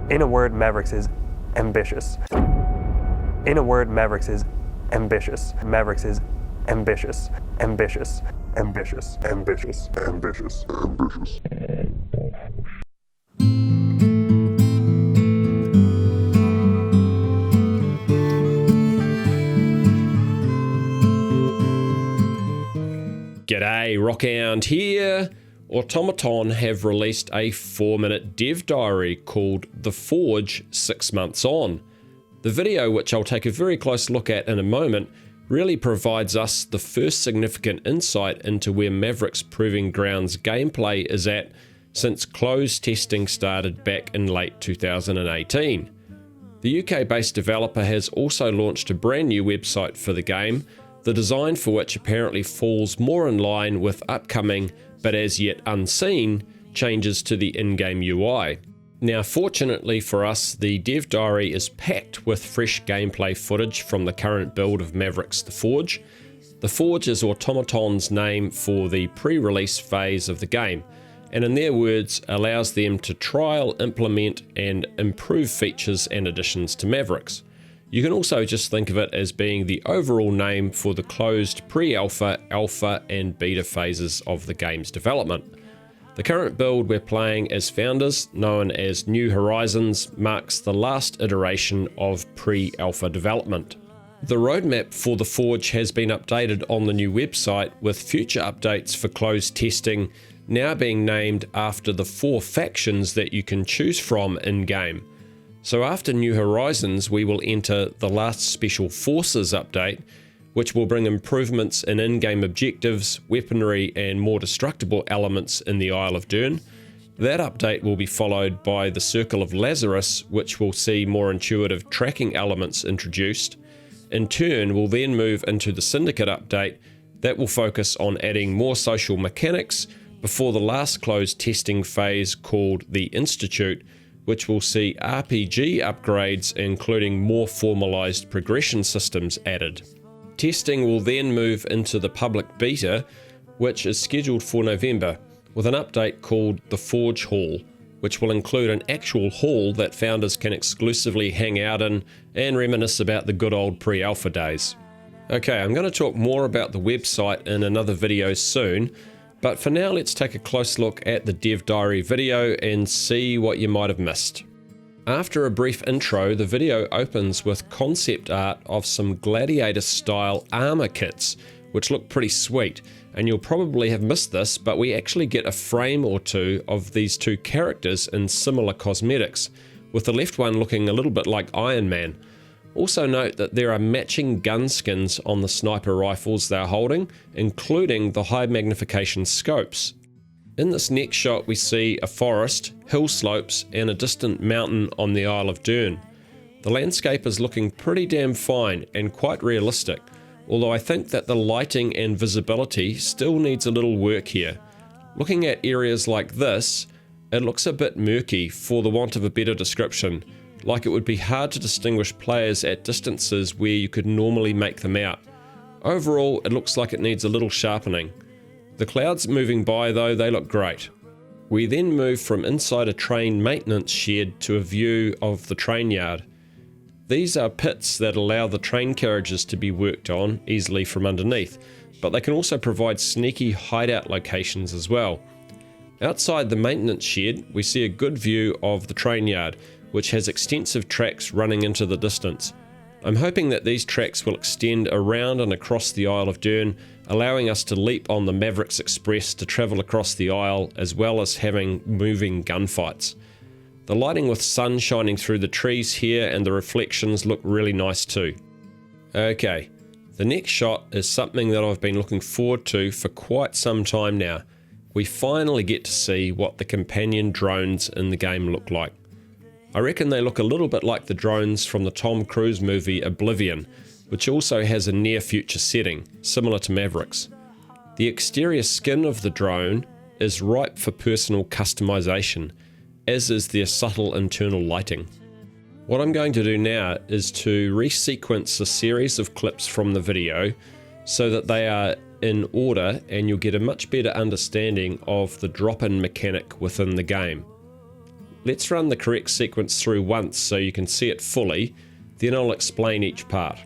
In a word, Mavericks is ambitious. In a word, Mavericks is ambitious. Mavericks is ambitious. Ambitious. Ambitious. Ambitious. Ambitious. Ambitious. G'day, Rockhound here. Automaton have released a 4-minute dev diary called The Forge 6 Months On. The video, which I'll take a very close look at in a moment, really provides us the first significant insight into where Mavericks Proving Grounds gameplay is at since closed testing started back in late 2018. The UK-based developer has also launched a brand new website for the game, the design for which apparently falls more in line with upcoming, but as yet unseen, changes to the in-game UI. Now, fortunately for us, the dev diary is packed with fresh gameplay footage from the current build of Mavericks The Forge. The Forge is Automaton's name for the pre-release phase of the game, and in their words, allows them to trial, implement, and improve features and additions to Mavericks. You can also just think of it as being the overall name for the closed pre-alpha, alpha, and beta phases of the game's development. The current build we're playing as founders, known as New Horizons, marks the last iteration of pre-alpha development. The roadmap for the Forge has been updated on the new website, with future updates for closed testing now being named after the 4 factions that you can choose from in-game. So after New Horizons, we will enter the last Special Forces update, which will bring improvements in in-game objectives, weaponry, and more destructible elements in the Isle of Dern. That update will be followed by the Circle of Lazarus, which will see more intuitive tracking elements introduced. In turn, we'll then move into the Syndicate update that will focus on adding more social mechanics before the last closed testing phase called the Institute, which will see RPG upgrades, including more formalized progression systems added. Testing will then move into the public beta, which is scheduled for November, with an update called the Forge Hall, which will include an actual hall that founders can exclusively hang out in and reminisce about the good old pre-alpha days. Okay, I'm going to talk more about the website in another video soon, but for now, let's take a close look at the Dev Diary video and see what you might have missed. After a brief intro, the video opens with concept art of some gladiator-style armor kits, which look pretty sweet, and you'll probably have missed this, but we actually get a frame or two of these 2 characters in similar cosmetics, with the left one looking a little bit like Iron Man. Also note that there are matching gun skins on the sniper rifles they're holding, including the high magnification scopes. In this next shot we see a forest, hill slopes, and a distant mountain on the Isle of Dern. The landscape is looking pretty damn fine and quite realistic, although I think that the lighting and visibility still needs a little work here. Looking at areas like this, it looks a bit murky for the want of a better description, like it would be hard to distinguish players at distances where you could normally make them out. Overall, it looks like it needs a little sharpening. The clouds moving by though, they look great. We then move from inside a train maintenance shed to a view of the train yard. These are pits that allow the train carriages to be worked on easily from underneath, but they can also provide sneaky hideout locations as well. Outside the maintenance shed, we see a good view of the train yard, which has extensive tracks running into the distance. I'm hoping that these tracks will extend around and across the Isle of Dern, allowing us to leap on the Mavericks Express to travel across the Isle, as well as having moving gunfights. The lighting with sun shining through the trees here and the reflections look really nice too. Okay, the next shot is something that I've been looking forward to for quite some time now. We finally get to see what the companion drones in the game look like. I reckon they look a little bit like the drones from the Tom Cruise movie Oblivion, which also has a near-future setting, similar to Mavericks. The exterior skin of the drone is ripe for personal customization, as is their subtle internal lighting. What I'm going to do now is to resequence a series of clips from the video so that they are in order and you'll get a much better understanding of the drop-in mechanic within the game. Let's run the correct sequence through once so you can see it fully, then I'll explain each part.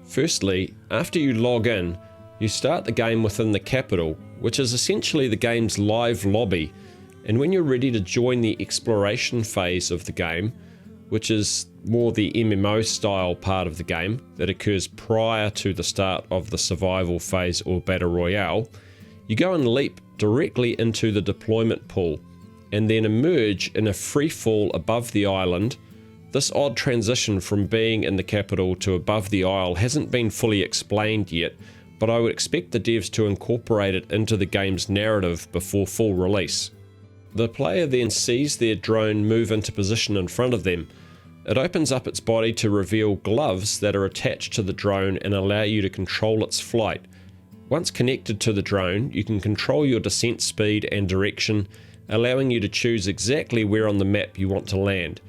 Firstly, after you log in, you start the game within the capital, which is essentially the game's live lobby, and when you're ready to join the exploration phase of the game, which is more the MMO style part of the game that occurs prior to the start of the survival phase or battle royale, you go and leap directly into the deployment pool, and then emerge in a free fall above the island. This odd transition from being in the capital to above the isle hasn't been fully explained yet, but I would expect the devs to incorporate it into the game's narrative before full release. The player then sees their drone move into position in front of them. It opens up its body to reveal gloves that are attached to the drone and allow you to control its flight. Once connected to the drone, you can control your descent speed and direction, allowing you to choose exactly where on the map you want to land.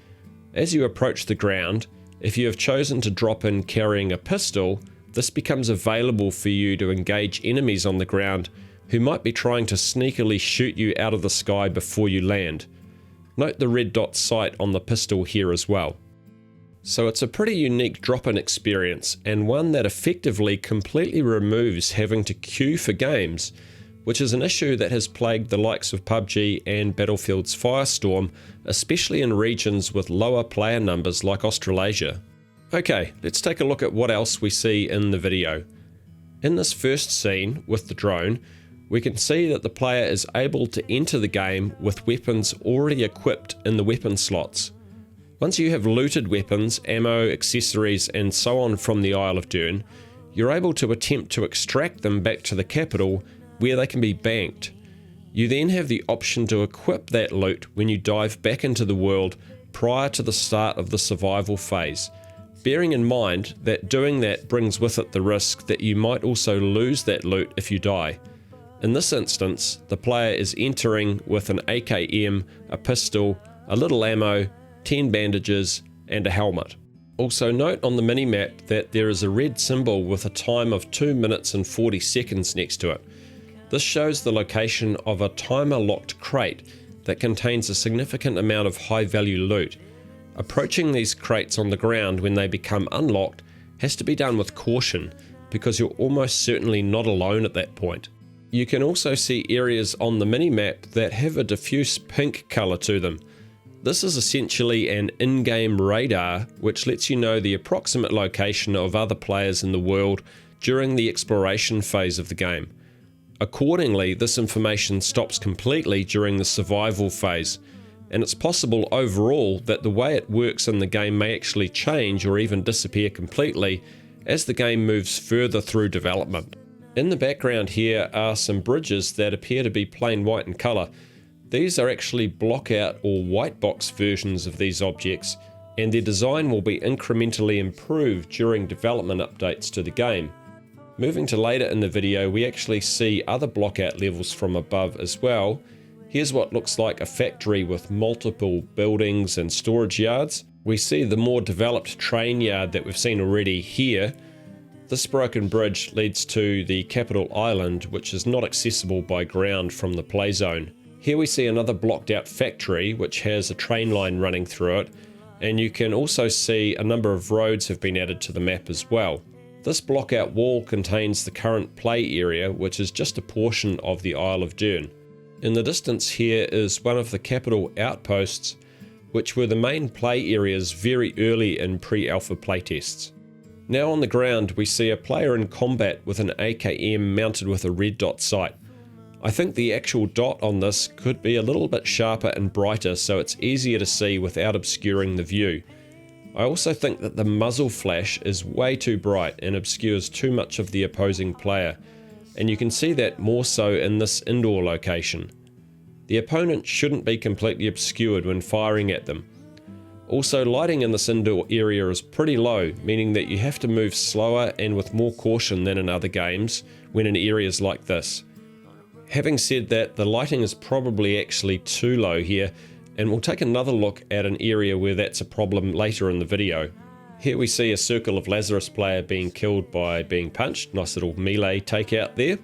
As you approach the ground, if you have chosen to drop in carrying a pistol, this becomes available for you to engage enemies on the ground who might be trying to sneakily shoot you out of the sky before you land. Note the red dot sight on the pistol here as well. So it's a pretty unique drop-in experience, and one that effectively completely removes having to queue for games, which is an issue that has plagued the likes of PUBG and Battlefield's Firestorm, especially in regions with lower player numbers like Australasia. Okay, let's take a look at what else we see in the video. In this first scene with the drone, we can see that the player is able to enter the game with weapons already equipped in the weapon slots. Once you have looted weapons, ammo, accessories and so on from the Isle of Dern, you're able to attempt to extract them back to the capital where they can be banked. You then have the option to equip that loot when you dive back into the world prior to the start of the survival phase, bearing in mind that doing that brings with it the risk that you might also lose that loot if you die. In this instance, the player is entering with an AKM, a pistol, a little ammo, 10 bandages and a helmet. Also note on the minimap that there is a red symbol with a time of 2 minutes and 40 seconds next to it. This shows the location of a timer-locked crate that contains a significant amount of high-value loot. Approaching these crates on the ground when they become unlocked has to be done with caution, because you're almost certainly not alone at that point. You can also see areas on the minimap that have a diffuse pink colour to them. This is essentially an in-game radar which lets you know the approximate location of other players in the world during the exploration phase of the game. Accordingly, this information stops completely during the survival phase, and it's possible overall that the way it works in the game may actually change or even disappear completely as the game moves further through development. In the background here are some bridges that appear to be plain white in colour. These are actually blockout or white box versions of these objects, and their design will be incrementally improved during development updates to the game. Moving to later in the video, we actually see other blockout levels from above as well. Here's what looks like a factory with multiple buildings and storage yards. We see the more developed train yard that we've seen already here. This broken bridge leads to the capital island, which is not accessible by ground from the play zone. Here we see another blocked out factory which has a train line running through it, and you can also see a number of roads have been added to the map as well. This blockout wall contains the current play area, which is just a portion of the Isle of Dern. In the distance here is one of the capital outposts, which were the main play areas very early in pre-alpha playtests. Now on the ground we see a player in combat with an AKM mounted with a red dot sight. I think the actual dot on this could be a little bit sharper and brighter so it's easier to see without obscuring the view. I also think that the muzzle flash is way too bright and obscures too much of the opposing player, and you can see that more so in this indoor location. The opponent shouldn't be completely obscured when firing at them, Also, lighting in this indoor area is pretty low, meaning that you have to move slower and with more caution than in other games when in areas like this. Having said that, the lighting is probably actually too low here, and we'll take another look at an area where that's a problem later in the video. Here we see a Circle of Lazarus player being killed by being punched, nice little melee takeout there.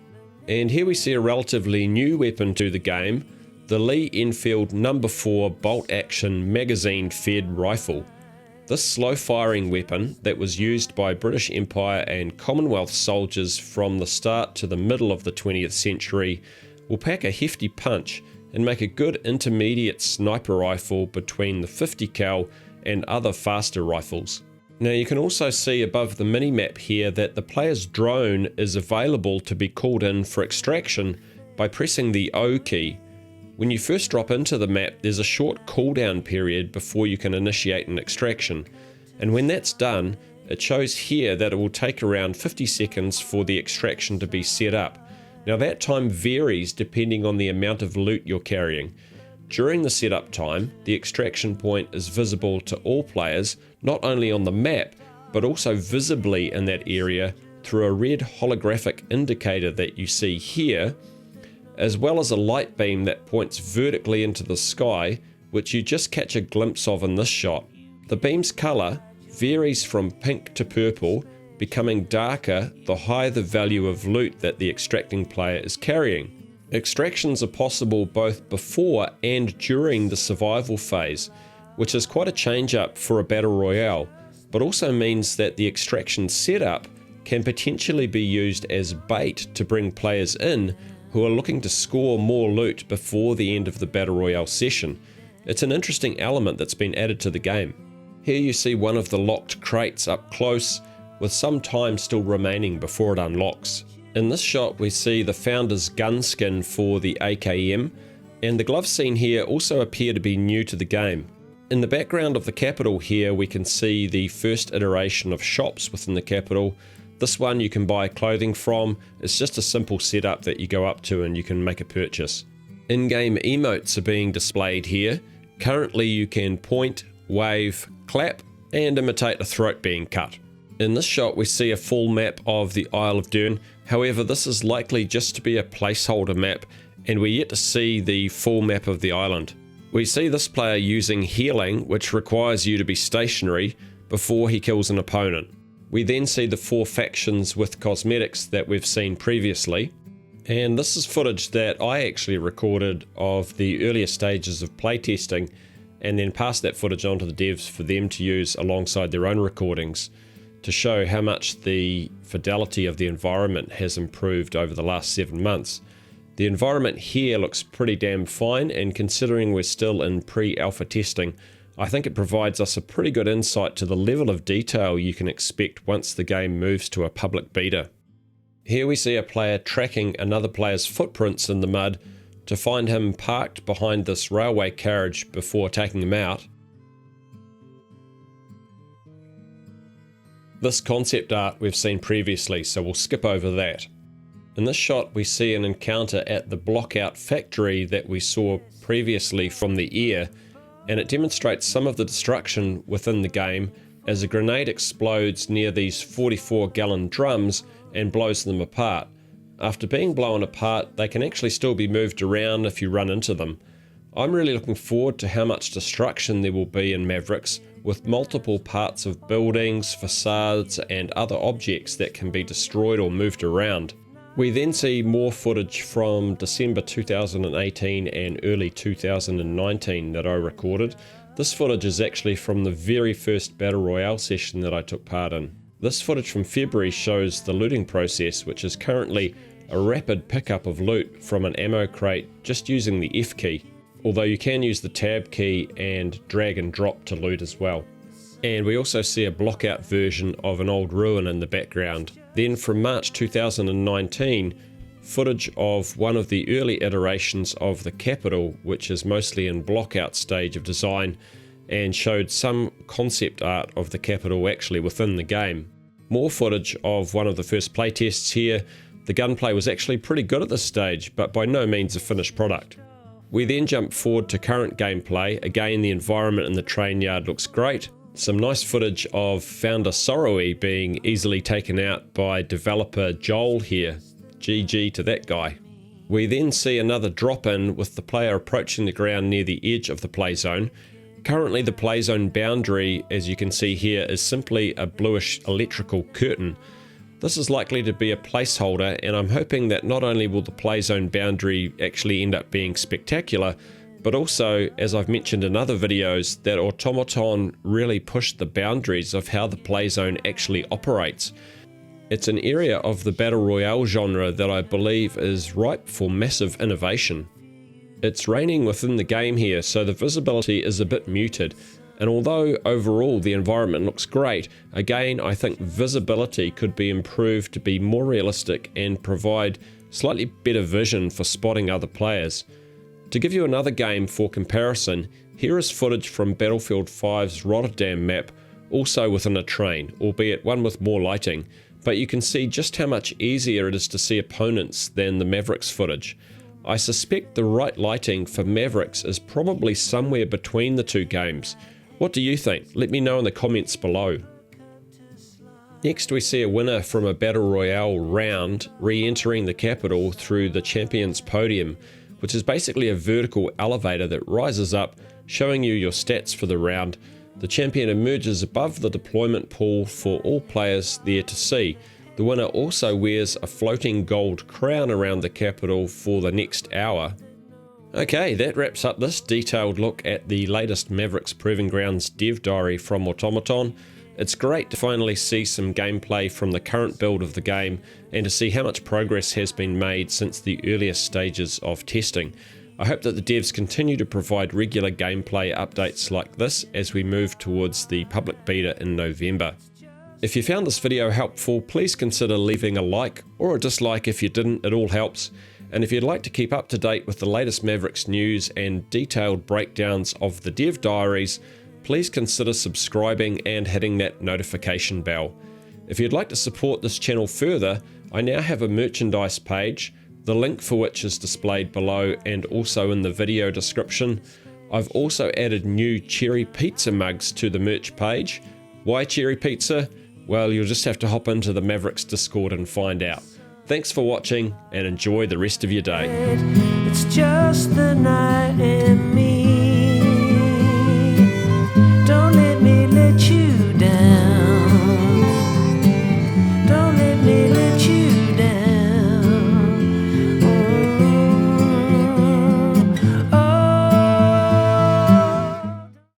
And here we see a relatively new weapon to the game, the Lee Enfield No. 4 bolt-action magazine-fed rifle. This slow-firing weapon that was used by British Empire and Commonwealth soldiers from the start to the middle of the 20th century will pack a hefty punch and make a good intermediate sniper rifle between the 50 cal and other faster rifles. Now you can also see above the mini-map here that the player's drone is available to be called in for extraction by pressing the O key. When you first drop into the map, there's a short cooldown period before you can initiate an extraction, and when that's done, it shows here that it will take around 50 seconds for the extraction to be set up. Now that time varies depending on the amount of loot you're carrying. During the setup time, the extraction point is visible to all players, not only on the map, but also visibly in that area through a red holographic indicator that you see here, as well as a light beam that points vertically into the sky, which you just catch a glimpse of in this shot. The beam's colour varies from pink to purple, becoming darker the higher the value of loot that the extracting player is carrying. Extractions are possible both before and during the survival phase, which is quite a change up for a battle royale, but also means that the extraction setup can potentially be used as bait to bring players in who are looking to score more loot before the end of the battle royale session. It's an interesting element that's been added to the game. Here you see one of the locked crates up close, with some time still remaining before it unlocks. In this shot we see the founder's gun skin for the AKM, and the glove scene here also appear to be new to the game. In the background of the capital here we can see the first iteration of shops within the capital. This one you can buy clothing from. It's just a simple setup that you go up to and you can make a purchase. In-game emotes are being displayed here. Currently you can point, wave, clap, and imitate a throat being cut. In this shot we see a full map of the Isle of Down. However, this is likely just to be a placeholder map, and we're yet to see the full map of the island. We see this player using healing, which requires you to be stationary before he kills an opponent. We then see the 4 factions with cosmetics that we've seen previously, and this is footage that I actually recorded of the earlier stages of playtesting and then passed that footage on to the devs for them to use alongside their own recordings to show how much the fidelity of the environment has improved over the last 7 months. The environment here looks pretty damn fine, and considering we're still in pre-alpha testing, I think it provides us a pretty good insight to the level of detail you can expect once the game moves to a public beta. Here we see a player tracking another player's footprints in the mud to find him parked behind this railway carriage before taking him out. This concept art we've seen previously, so we'll skip over that. In this shot we see an encounter at the blockout factory that we saw previously from the air, and it demonstrates some of the destruction within the game as a grenade explodes near these 44-gallon drums and blows them apart. After being blown apart, they can actually still be moved around if you run into them. I'm really looking forward to how much destruction there will be in Mavericks, with multiple parts of buildings, facades, and other objects that can be destroyed or moved around. We then see more footage from December 2018 and early 2019 that I recorded. This footage is actually from the very first Battle Royale session that I took part in. This footage from February shows the looting process, which is currently a rapid pickup of loot from an ammo crate just using the F key, although you can use the tab key and drag and drop to loot as well. And we also see a blockout version of an old ruin in the background. Then from March 2019, footage of one of the early iterations of the capital, which is mostly in blockout stage of design, and showed some concept art of the capital actually within the game. More footage of one of the first playtests here. The gunplay was actually pretty good at this stage, but by no means a finished product. We then jump forward to current gameplay. Again, the environment in the train yard looks great. Some nice footage of founder Sorrowy being easily taken out by developer Joel here. GG to that guy. We then see another drop in with the player approaching the ground near the edge of the play zone. Currently the play zone boundary, as you can see here, is simply a bluish electrical curtain. This is likely to be a placeholder, and I'm hoping that not only will the play zone boundary actually end up being spectacular, but also, as I've mentioned in other videos, that Automaton really pushed the boundaries of how the play zone actually operates. It's an area of the Battle Royale genre that I believe is ripe for massive innovation. It's raining within the game here, so the visibility is a bit muted, and although overall the environment looks great, again I think visibility could be improved to be more realistic and provide slightly better vision for spotting other players. To give you another game for comparison, here is footage from Battlefield 5's Rotterdam map, also within a train, albeit one with more lighting, but you can see just how much easier it is to see opponents than the Mavericks footage. I suspect the right lighting for Mavericks is probably somewhere between the two games. What do you think? Let me know in the comments below. Next we see a winner from a Battle Royale round re-entering the capital through the Champions Podium, which is basically a vertical elevator that rises up, showing you your stats for the round. The champion emerges above the deployment pool for all players there to see. The winner also wears a floating gold crown around the capital for the next hour. Okay, that wraps up this detailed look at the latest Mavericks Proving Grounds dev diary from Automaton. It's great to finally see some gameplay from the current build of the game and to see how much progress has been made since the earliest stages of testing. I hope that the devs continue to provide regular gameplay updates like this as we move towards the public beta in November. If you found this video helpful, please consider leaving a like or a dislike if you didn't, it all helps. And if you'd like to keep up to date with the latest Mavericks news and detailed breakdowns of the dev diaries, please consider subscribing and hitting that notification bell. If you'd like to support this channel further, I now have a merchandise page, the link for which is displayed below and also in the video description. I've also added new cherry pizza mugs to the merch page. Why cherry pizza? Well, you'll just have to hop into the Mavericks Discord and find out. Thanks for watching and enjoy the rest of your day. It's just the night and me.